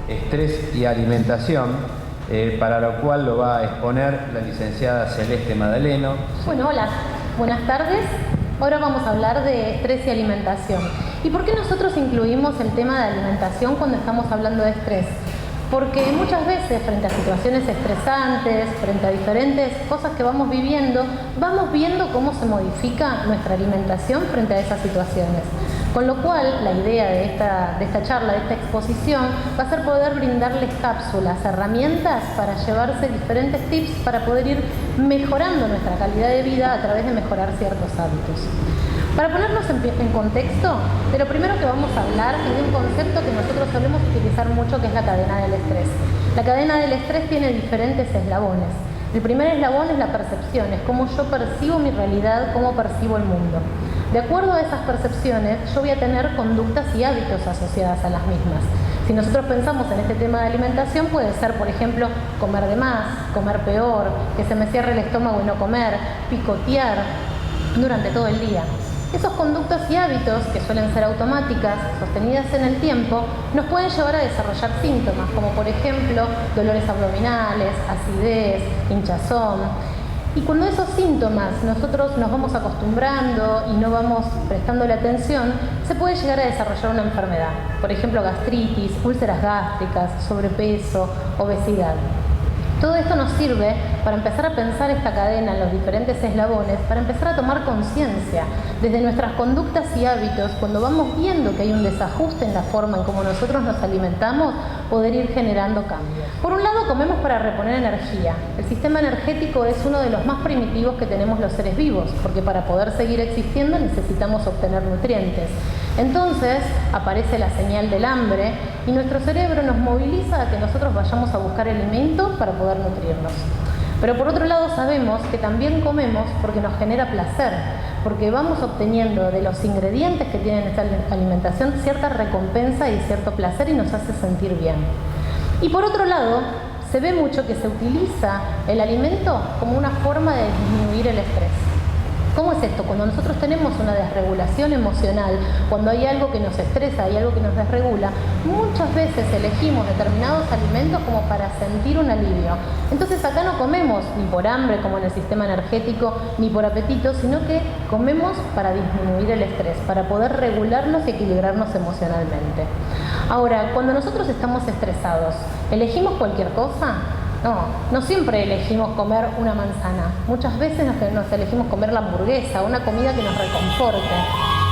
estrés y alimentación, para lo cual lo va a exponer la licenciada Celeste Madaleno. Bueno, hola, buenas tardes. Ahora vamos a hablar de estrés y alimentación. ¿Y por qué nosotros incluimos el tema de alimentación cuando estamos hablando de estrés? Porque muchas veces, frente a situaciones estresantes, frente a diferentes cosas que vamos viviendo cómo se modifica nuestra alimentación frente a esas situaciones. Con lo cual, la idea de esta charla, de esta exposición, va a ser poder brindarles cápsulas, herramientas para llevarse diferentes tips para poder ir mejorando nuestra calidad de vida a través de mejorar ciertos hábitos. Para ponernos en contexto, de lo primero que vamos a hablar es de un concepto que nosotros solemos utilizar mucho, que es la cadena del estrés. La cadena del estrés tiene diferentes eslabones. El primer eslabón es la percepción, es cómo yo percibo mi realidad, cómo percibo el mundo. De acuerdo a esas percepciones, yo voy a tener conductas y hábitos asociadas a las mismas. Si nosotros pensamos en este tema de alimentación, puede ser, por ejemplo, comer de más, comer peor, que se me cierre el estómago y no comer, picotear durante todo el día. Esos conductas y hábitos, que suelen ser automáticas, sostenidas en el tiempo, nos pueden llevar a desarrollar síntomas, como por ejemplo dolores abdominales, acidez, hinchazón. Y cuando esos síntomas nosotros nos vamos acostumbrando y no vamos prestándole atención, se puede llegar a desarrollar una enfermedad. Por ejemplo, gastritis, úlceras gástricas, sobrepeso, obesidad. Todo esto nos sirve para empezar a pensar esta cadena en los diferentes eslabones, para empezar a tomar conciencia desde nuestras conductas y hábitos, cuando vamos viendo que hay un desajuste en la forma en cómo nosotros nos alimentamos, poder ir generando cambios. Por un lado, comemos para reponer energía. El sistema energético es uno de los más primitivos que tenemos los seres vivos, porque para poder seguir existiendo necesitamos obtener nutrientes. Entonces aparece la señal del hambre y nuestro cerebro nos moviliza a que nosotros vayamos a buscar alimento para poder nutrirnos. Pero por otro lado sabemos que también comemos porque nos genera placer, porque vamos obteniendo de los ingredientes que tiene esta alimentación cierta recompensa y cierto placer y nos hace sentir bien. Y por otro lado, se ve mucho que se utiliza el alimento como una forma de disminuir el estrés. ¿Cómo es esto? Cuando nosotros tenemos una desregulación emocional, cuando hay algo que nos estresa, hay algo que nos desregula, muchas veces elegimos determinados alimentos como para sentir un alivio. Entonces acá no comemos ni por hambre, como en el sistema energético, ni por apetito, sino que comemos para disminuir el estrés, para poder regularnos y equilibrarnos emocionalmente. Ahora, cuando nosotros estamos estresados, ¿elegimos cualquier cosa? No siempre elegimos comer una manzana. Muchas veces nos elegimos comer la hamburguesa, una comida que nos reconforte.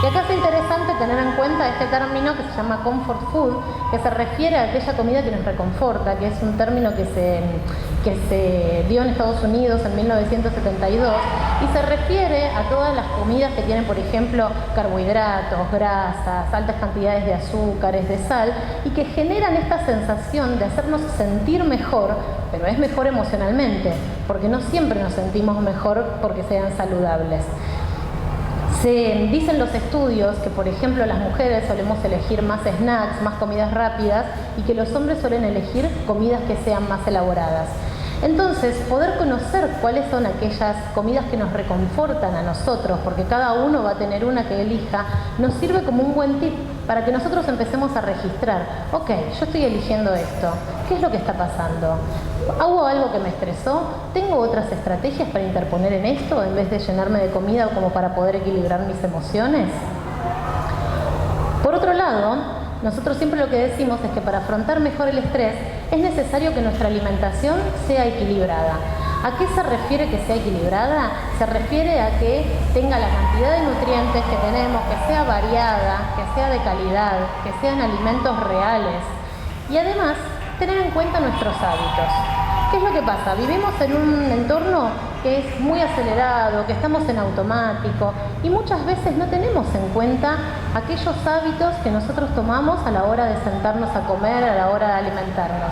Y acá es interesante tener en cuenta este término que se llama comfort food, que se refiere a aquella comida que nos reconforta, que es un término que se dio en Estados Unidos en 1972 y se refiere a todas las comidas que tienen, por ejemplo, carbohidratos, grasas, altas cantidades de azúcares, de sal, y que generan esta sensación de hacernos sentir mejor, pero es mejor emocionalmente, porque no siempre nos sentimos mejor porque sean saludables. Se dicen los estudios que, por ejemplo, las mujeres solemos elegir más snacks, más comidas rápidas, y que los hombres suelen elegir comidas que sean más elaboradas. Entonces, poder conocer cuáles son aquellas comidas que nos reconfortan a nosotros, porque cada uno va a tener una que elija, nos sirve como un buen tip para que nosotros empecemos a registrar. Ok, yo estoy eligiendo esto. ¿Qué es lo que está pasando? ¿Hago algo que me estresó? ¿Tengo otras estrategias para interponer en esto en vez de llenarme de comida como para poder equilibrar mis emociones? Por otro lado, nosotros siempre lo que decimos es que para afrontar mejor el estrés es necesario que nuestra alimentación sea equilibrada. ¿A qué se refiere que sea equilibrada? Se refiere a que tenga la cantidad de nutrientes que tenemos, que sea variada, que sea de calidad, que sean alimentos reales. Y además, tener en cuenta nuestros hábitos. ¿Qué es lo que pasa? Vivimos en un entorno que es muy acelerado, que estamos en automático y muchas veces no tenemos en cuenta aquellos hábitos que nosotros tomamos a la hora de sentarnos a comer, a la hora de alimentarnos.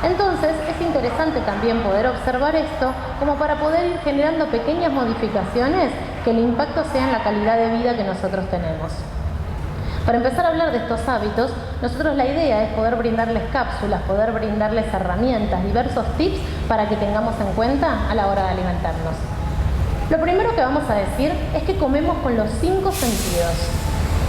Entonces es interesante también poder observar esto como para poder ir generando pequeñas modificaciones que el impacto sea en la calidad de vida que nosotros tenemos. Para empezar a hablar de estos hábitos, nosotros la idea es poder brindarles cápsulas, poder brindarles herramientas, diversos tips para que tengamos en cuenta a la hora de alimentarnos. Lo primero que vamos a decir es que comemos con los 5 sentidos.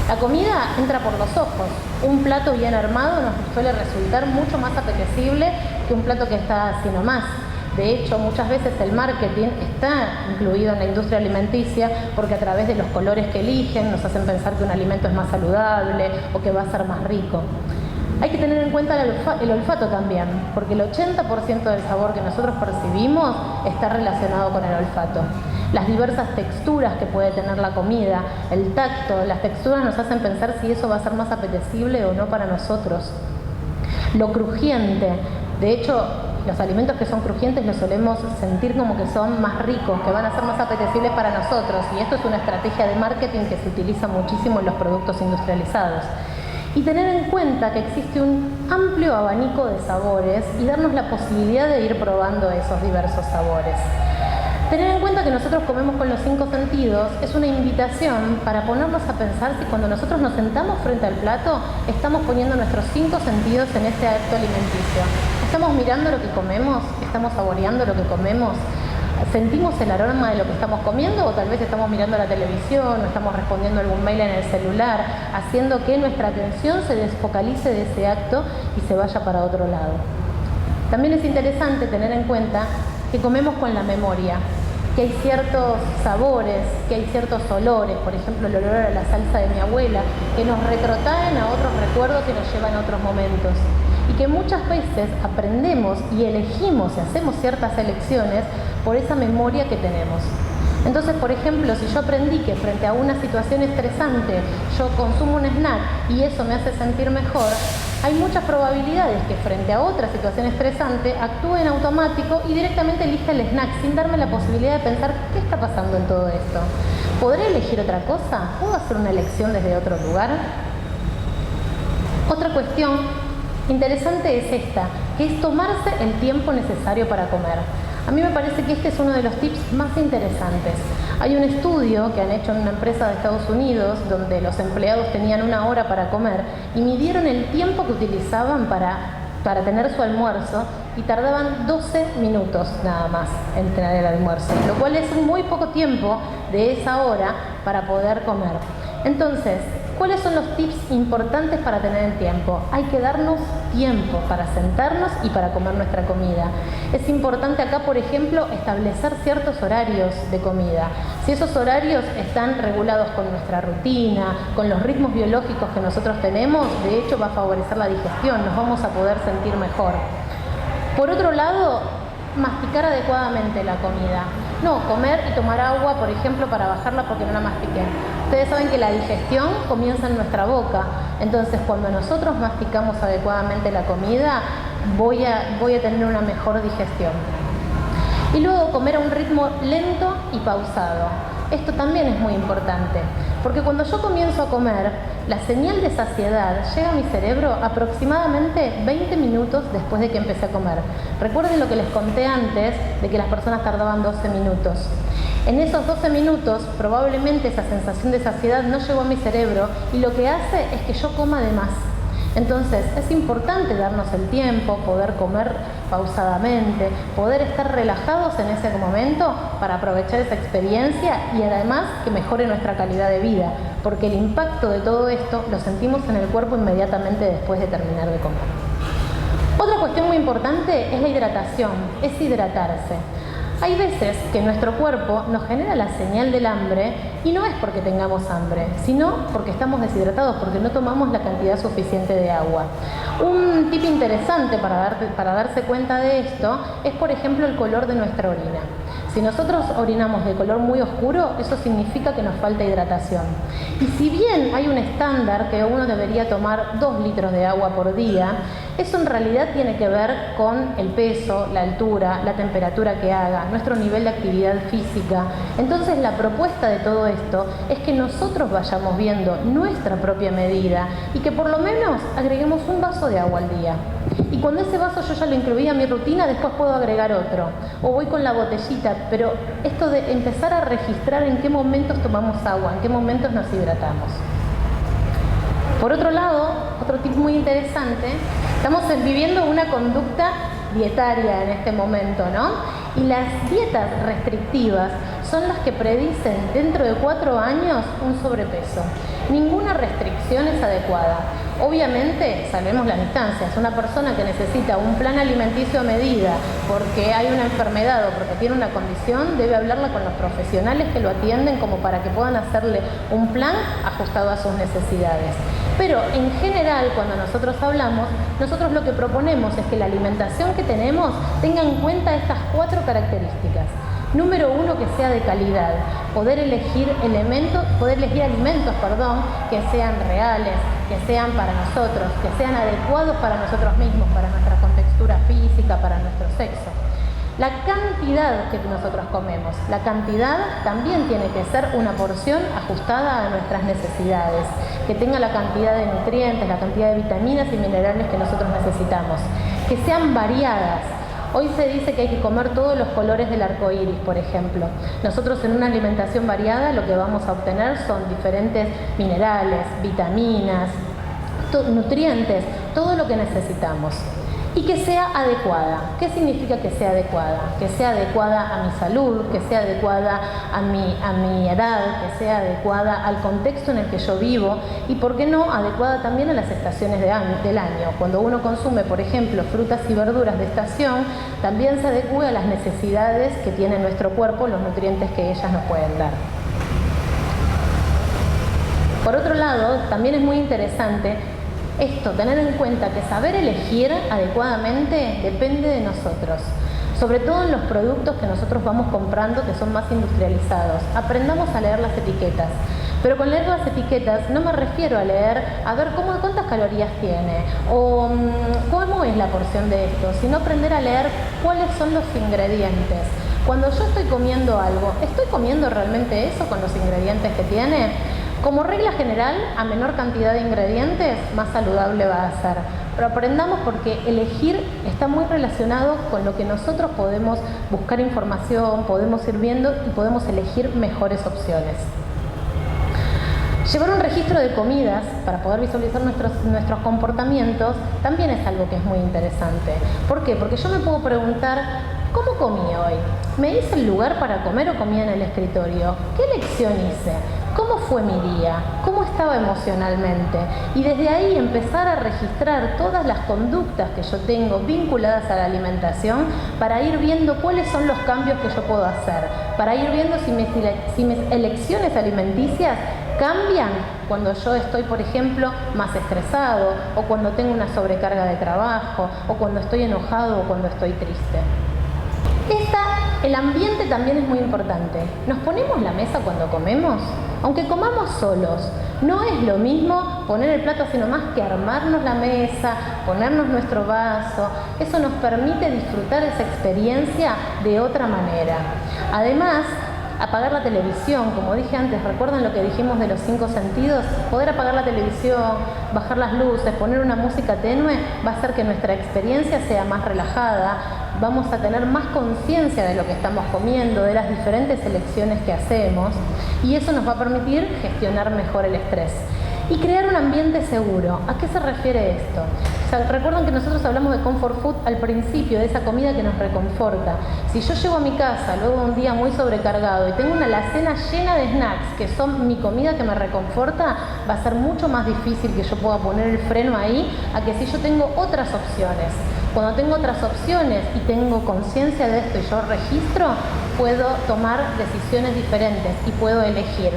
La comida entra por los ojos. Un plato bien armado nos suele resultar mucho más apetecible que un plato que está así nomás. De hecho, muchas veces el marketing está incluido en la industria alimenticia porque a través de los colores que eligen nos hacen pensar que un alimento es más saludable o que va a ser más rico. Hay que tener en cuenta el olfato también, porque el 80% del sabor que nosotros percibimos está relacionado con el olfato. Las diversas texturas que puede tener la comida, el tacto, las texturas nos hacen pensar si eso va a ser más apetecible o no para nosotros. Lo crujiente, de hecho, los alimentos que son crujientes los solemos sentir como que son más ricos, que van a ser más apetecibles para nosotros, y esto es una estrategia de marketing que se utiliza muchísimo en los productos industrializados. Y tener en cuenta que existe un amplio abanico de sabores y darnos la posibilidad de ir probando esos diversos sabores. Tener en cuenta que nosotros comemos con los 5 sentidos es una invitación para ponernos a pensar si cuando nosotros nos sentamos frente al plato estamos poniendo nuestros 5 sentidos en este acto alimenticio. Estamos mirando lo que comemos, estamos saboreando lo que comemos, sentimos el aroma de lo que estamos comiendo o tal vez estamos mirando la televisión o estamos respondiendo algún mail en el celular, haciendo que nuestra atención se desfocalice de ese acto y se vaya para otro lado. También es interesante tener en cuenta que comemos con la memoria, que hay ciertos sabores, que hay ciertos olores, por ejemplo el olor a la salsa de mi abuela, que nos retrotraen a otros recuerdos y nos llevan a otros momentos. Y que muchas veces aprendemos y elegimos y hacemos ciertas elecciones por esa memoria que tenemos. Entonces, por ejemplo, si yo aprendí que frente a una situación estresante yo consumo un snack y eso me hace sentir mejor, hay muchas probabilidades que frente a otra situación estresante actúe en automático y directamente elija el snack sin darme la posibilidad de pensar qué está pasando en todo esto. ¿Podré elegir otra cosa? ¿Puedo hacer una elección desde otro lugar? Otra cuestión interesante es esta, que es tomarse el tiempo necesario para comer. A mí me parece que este es uno de los tips más interesantes. Hay un estudio que han hecho en una empresa de Estados Unidos donde los empleados tenían 1 hora para comer y midieron el tiempo que utilizaban para tener su almuerzo y tardaban 12 minutos nada más en tener el almuerzo, lo cual es muy poco tiempo de esa hora para poder comer. Entonces, ¿cuáles son los tips importantes para tener el tiempo? Hay que darnos tiempo para sentarnos y para comer nuestra comida. Es importante acá, por ejemplo, establecer ciertos horarios de comida. Si esos horarios están regulados con nuestra rutina, con los ritmos biológicos que nosotros tenemos, de hecho va a favorecer la digestión, nos vamos a poder sentir mejor. Por otro lado, masticar adecuadamente la comida. No comer y tomar agua, por ejemplo, para bajarla porque no la mastiqué. Ustedes saben que la digestión comienza en nuestra boca. Entonces, cuando nosotros masticamos adecuadamente la comida, voy a tener una mejor digestión. Y luego comer a un ritmo lento y pausado. Esto también es muy importante, porque cuando yo comienzo a comer, la señal de saciedad llega a mi cerebro aproximadamente 20 minutos después de que empecé a comer. Recuerden lo que les conté antes de que las personas tardaban 12 minutos. En esos 12 minutos, probablemente esa sensación de saciedad no llegó a mi cerebro y lo que hace es que yo coma de más. Entonces, es importante darnos el tiempo, poder comer pausadamente, poder estar relajados en ese momento para aprovechar esa experiencia y además que mejore nuestra calidad de vida, porque el impacto de todo esto lo sentimos en el cuerpo inmediatamente después de terminar de comer. Otra cuestión muy importante es la hidratación, es hidratarse. Hay veces que nuestro cuerpo nos genera la señal del hambre y no es porque tengamos hambre, sino porque estamos deshidratados, porque no tomamos la cantidad suficiente de agua. Un tip interesante para darse cuenta de esto es, por ejemplo, el color de nuestra orina. Si nosotros orinamos de color muy oscuro, eso significa que nos falta hidratación. Y si bien hay un estándar que uno debería tomar 2 litros de agua por día, eso en realidad tiene que ver con el peso, la altura, la temperatura que haga, nuestro nivel de actividad física. Entonces la propuesta de todo esto es que nosotros vayamos viendo nuestra propia medida y que por lo menos agreguemos un vaso de agua al día. Y cuando ese vaso yo ya lo incluí a mi rutina, después puedo agregar otro. O voy con la botellita, pero esto de empezar a registrar en qué momentos tomamos agua, en qué momentos nos hidratamos. Por otro lado, otro tip muy interesante, estamos viviendo una conducta dietaria en este momento, ¿no? Y las dietas restrictivas son las que predicen dentro de 4 años un sobrepeso. Ninguna restricción es adecuada. Obviamente, salvemos las distancias. Una persona que necesita un plan alimenticio a medida porque hay una enfermedad o porque tiene una condición, debe hablarla con los profesionales que lo atienden como para que puedan hacerle un plan ajustado a sus necesidades. Pero en general, cuando nosotros hablamos, nosotros lo que proponemos es que la alimentación que tenemos tenga en cuenta estas 4 características. Número 1, que sea de calidad, poder elegir alimentos, que sean reales, que sean para nosotros, que sean adecuados para nosotros mismos, para nuestra contextura física, para nuestro sexo. La cantidad que nosotros comemos, la cantidad también tiene que ser una porción ajustada a nuestras necesidades, que tenga la cantidad de nutrientes, la cantidad de vitaminas y minerales que nosotros necesitamos, que sean variadas. Hoy se dice que hay que comer todos los colores del arco iris, por ejemplo. Nosotros en una alimentación variada lo que vamos a obtener son diferentes minerales, vitaminas, nutrientes, todo lo que necesitamos. Y que sea adecuada. ¿Qué significa que sea adecuada? Que sea adecuada a mi salud, que sea adecuada a mi edad, que sea adecuada al contexto en el que yo vivo y, ¿por qué no?, adecuada también a las estaciones del año. Cuando uno consume, por ejemplo, frutas y verduras de estación, también se adecue a las necesidades que tiene nuestro cuerpo, los nutrientes que ellas nos pueden dar. Por otro lado, también es muy interesante tener en cuenta que saber elegir adecuadamente depende de nosotros, sobre todo en los productos que nosotros vamos comprando que son más industrializados. Aprendamos a leer las etiquetas, pero con leer las etiquetas no me refiero a leer a ver cuántas calorías tiene o cómo es la porción de esto, sino aprender a leer cuáles son los ingredientes. Cuando yo estoy comiendo algo, ¿estoy comiendo realmente eso con los ingredientes que tiene? Como regla general, a menor cantidad de ingredientes, más saludable va a ser. Pero aprendamos, porque elegir está muy relacionado con lo que nosotros podemos buscar información, podemos ir viendo y podemos elegir mejores opciones. Llevar un registro de comidas para poder visualizar nuestros comportamientos también es algo que es muy interesante. ¿Por qué? Porque yo me puedo preguntar, ¿cómo comí hoy? ¿Me hice el lugar para comer o comí en el escritorio? ¿Qué elección hice? ¿Cómo fue mi día? ¿Cómo estaba emocionalmente? Y desde ahí empezar a registrar todas las conductas que yo tengo vinculadas a la alimentación para ir viendo cuáles son los cambios que yo puedo hacer, para ir viendo si mis elecciones alimenticias cambian cuando yo estoy, por ejemplo, más estresado, o cuando tengo una sobrecarga de trabajo, o cuando estoy enojado, o cuando estoy triste. El ambiente también es muy importante. ¿Nos ponemos la mesa cuando comemos? Aunque comamos solos, no es lo mismo poner el plato así nomás que armarnos la mesa, ponernos nuestro vaso. Eso nos permite disfrutar esa experiencia de otra manera. Además, apagar la televisión, como dije antes, ¿recuerdan lo que dijimos de los 5 sentidos? Poder apagar la televisión, bajar las luces, poner una música tenue, va a hacer que nuestra experiencia sea más relajada, vamos a tener más conciencia de lo que estamos comiendo, de las diferentes elecciones que hacemos, y eso nos va a permitir gestionar mejor el estrés. Y crear un ambiente seguro. ¿A qué se refiere esto? Recuerdan que nosotros hablamos de comfort food al principio, de esa comida que nos reconforta. Si yo llego a mi casa luego de un día muy sobrecargado y tengo una alacena llena de snacks que son mi comida que me reconforta, va a ser mucho más difícil que yo pueda poner el freno ahí a que si yo tengo otras opciones. Cuando tengo otras opciones y tengo conciencia de esto y yo registro, puedo tomar decisiones diferentes y puedo elegir.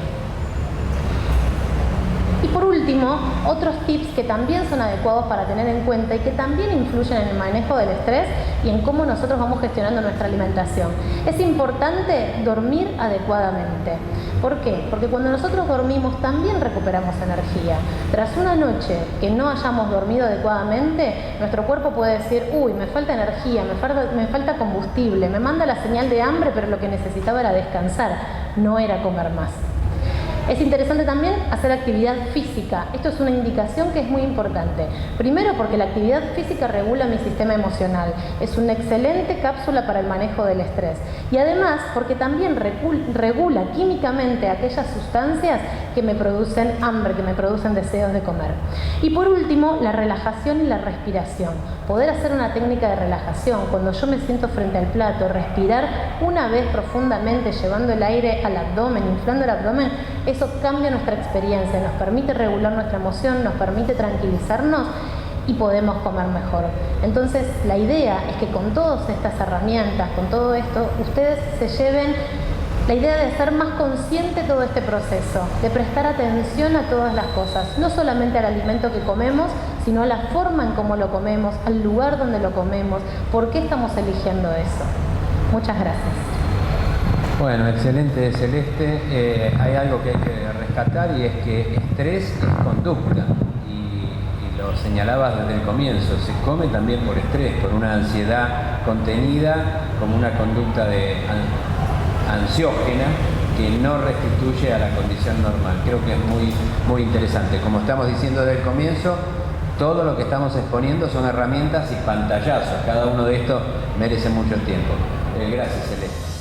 Y por último, otros tips que también son adecuados para tener en cuenta y que también influyen en el manejo del estrés y en cómo nosotros vamos gestionando nuestra alimentación. Es importante dormir adecuadamente. ¿Por qué? Porque cuando nosotros dormimos también recuperamos energía. Tras una noche que no hayamos dormido adecuadamente, nuestro cuerpo puede decir, uy, me falta energía, me falta combustible, me manda la señal de hambre, pero lo que necesitaba era descansar, no era comer más. Es interesante también hacer actividad física. Esto es una indicación que es muy importante. Primero, porque la actividad física regula mi sistema emocional. Es una excelente cápsula para el manejo del estrés. Y además, porque también regula químicamente aquellas sustancias que me producen hambre, que me producen deseos de comer. Y por último, la relajación y la respiración. Poder hacer una técnica de relajación. Cuando yo me siento frente al plato, respirar una vez profundamente, llevando el aire al abdomen, inflando el abdomen, eso cambia nuestra experiencia, nos permite regular nuestra emoción, nos permite tranquilizarnos y podemos comer mejor. Entonces, la idea es que con todas estas herramientas, con todo esto, ustedes se lleven la idea de ser más consciente de todo este proceso, de prestar atención a todas las cosas, no solamente al alimento que comemos, sino a la forma en cómo lo comemos, al lugar donde lo comemos, por qué estamos eligiendo eso. Muchas gracias. Bueno, excelente, Celeste. Hay algo que hay que rescatar y es que estrés es conducta. Y lo señalabas desde el comienzo, se come también por estrés, por una ansiedad contenida, como una conducta ansiógena que no restituye a la condición normal. Creo que es muy interesante. Como estamos diciendo desde el comienzo, todo lo que estamos exponiendo son herramientas y pantallazos. Cada uno de estos merece mucho tiempo. Gracias, Celeste.